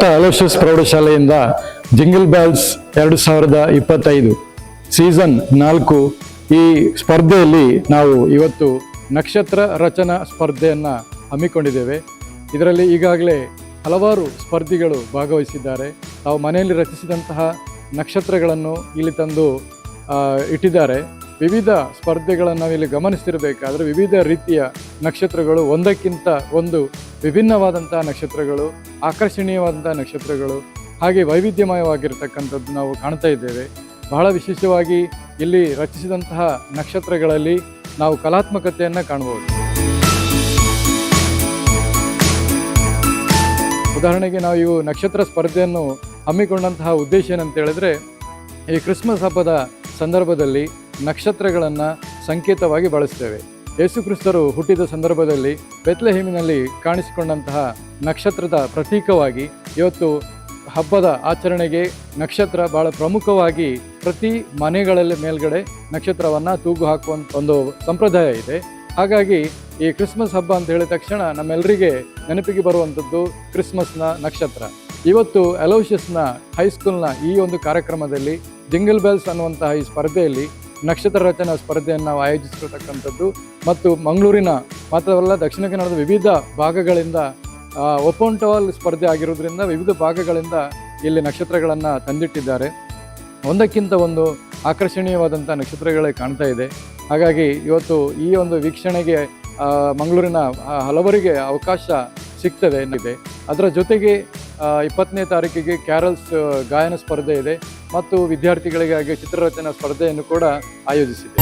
ಸಮರ್ಥ Aloysius ಪ್ರೌಢಶಾಲೆಯಿಂದ jingle bells 2025 season 4 ಈ ಸ್ಪರ್ಧೆಯಲ್ಲಿ ನಾವು ಇವತ್ತು ನಕ್ಷತ್ರ ರಚನಾ ಸ್ಪರ್ಧೆಯನ್ನು ಹಮ್ಮಿಕೊಂಡಿದ್ದೇವೆ. ಇದರಲ್ಲಿ ಈಗಾಗಲೇ ಹಲವಾರು ಸ್ಪರ್ಧಿಗಳು ಭಾಗವಹಿಸಿದ್ದಾರೆ. ತಾವು ಮನೆಯಲ್ಲಿ ರಚಿಸಿದಂತಹ ನಕ್ಷತ್ರಗಳನ್ನು ಇಲ್ಲಿ ತಂದು ಇಟ್ಟಿದ್ದಾರೆ. ವಿವಿಧ ಸ್ಪರ್ಧೆಗಳನ್ನು ನಾವಿಲ್ಲಿ ಗಮನಿಸ್ತಿರಬೇಕಾದ್ರೆ ವಿವಿಧ ರೀತಿಯ ನಕ್ಷತ್ರಗಳು, ಒಂದಕ್ಕಿಂತ ಒಂದು ವಿಭಿನ್ನವಾದಂತಹ ನಕ್ಷತ್ರಗಳು, ಆಕರ್ಷಣೀಯವಾದಂಥ ನಕ್ಷತ್ರಗಳು, ಹಾಗೆ ವೈವಿಧ್ಯಮಯವಾಗಿರ್ತಕ್ಕಂಥದ್ದು ನಾವು ಕಾಣ್ತಾ ಇದ್ದೇವೆ. ಬಹಳ ವಿಶೇಷವಾಗಿ ಇಲ್ಲಿ ರಚಿಸಿದಂತಹ ನಕ್ಷತ್ರಗಳಲ್ಲಿ ನಾವು ಕಲಾತ್ಮಕತೆಯನ್ನು ಕಾಣಬಹುದು. ಉದಾಹರಣೆಗೆ ನಾವು ಇವು ನಕ್ಷತ್ರ ಸ್ಪರ್ಧೆಯನ್ನು ಹಮ್ಮಿಕೊಂಡಂತಹ ಉದ್ದೇಶ ಏನಂತ ಹೇಳಿದ್ರೆ, ಈ ಕ್ರಿಸ್ಮಸ್ ಹಬ್ಬದ ಸಂದರ್ಭದಲ್ಲಿ ನಕ್ಷತ್ರಗಳನ್ನು ಸಂಕೇತವಾಗಿ ಬಳಸ್ತೇವೆ. ಯೇಸು ಕ್ರಿಸ್ತರು ಹುಟ್ಟಿದ ಸಂದರ್ಭದಲ್ಲಿ ಬೆತ್ಲೆಹೇಮಿನಲ್ಲಿ ಕಾಣಿಸಿಕೊಂಡಂತಹ ನಕ್ಷತ್ರದ ಪ್ರತೀಕವಾಗಿ ಇವತ್ತು ಹಬ್ಬದ ಆಚರಣೆಗೆ ನಕ್ಷತ್ರ ಬಹಳ ಪ್ರಮುಖವಾಗಿ ಪ್ರತಿ ಮನೆಗಳಲ್ಲಿ ಮೇಲ್ಗಡೆ ನಕ್ಷತ್ರವನ್ನು ತೂಗು ಹಾಕುವಂಥ ಒಂದು ಸಂಪ್ರದಾಯ ಇದೆ. ಹಾಗಾಗಿ ಈ ಕ್ರಿಸ್ಮಸ್ ಹಬ್ಬ ಅಂತ ಹೇಳಿದ ತಕ್ಷಣ ನಮ್ಮೆಲ್ಲರಿಗೆ ನೆನಪಿಗೆ ಬರುವಂಥದ್ದು ಕ್ರಿಸ್ಮಸ್ನ ನಕ್ಷತ್ರ. ಇವತ್ತು ಅಲೋಷಿಯಸ್ನ ಹೈಸ್ಕೂಲ್ನ ಈ ಒಂದು ಕಾರ್ಯಕ್ರಮದಲ್ಲಿ ಜಿಂಗಲ್ ಬೆಲ್ಸ್ ಅನ್ನುವಂತಹ ಈ ಸ್ಪರ್ಧೆಯಲ್ಲಿ ನಕ್ಷತ್ರ ರಚನಾ ಸ್ಪರ್ಧೆಯನ್ನು ನಾವು ಆಯೋಜಿಸಿರತಕ್ಕಂಥದ್ದು ಮತ್ತು ಮಂಗಳೂರಿನ ಮಾತ್ರವಲ್ಲ ದಕ್ಷಿಣ ಕನ್ನಡದ ವಿವಿಧ ಭಾಗಗಳಿಂದ ಓಪನ್ ಟವಾಲ್ ಸ್ಪರ್ಧೆ ಆಗಿರೋದ್ರಿಂದ ವಿವಿಧ ಭಾಗಗಳಿಂದ ಇಲ್ಲಿ ನಕ್ಷತ್ರಗಳನ್ನು ತಂದಿಟ್ಟಿದ್ದಾರೆ. ಒಂದಕ್ಕಿಂತ ಒಂದು ಆಕರ್ಷಣೀಯವಾದಂಥ ನಕ್ಷತ್ರಗಳೇ ಕಾಣ್ತಾ ಇದೆ. ಹಾಗಾಗಿ ಇವತ್ತು ಈ ಒಂದು ವೀಕ್ಷಣೆಗೆ ಮಂಗಳೂರಿನ ಹಲವರಿಗೆ ಅವಕಾಶ ಸಿಗ್ತದೆ ಇದೆ. ಅದರ ಜೊತೆಗೆ 20ನೇ ತಾರೀಕಿಗೆ ಕ್ಯಾರಲ್ಸ್ ಗಾಯನ ಸ್ಪರ್ಧೆ ಇದೆ ಮತ್ತು ವಿದ್ಯಾರ್ಥಿಗಳಿಗಾಗಿ ಚಿತ್ರರಚನಾ ಸ್ಪರ್ಧೆಯನ್ನು ಕೂಡ ಆಯೋಜಿಸಿದೆ.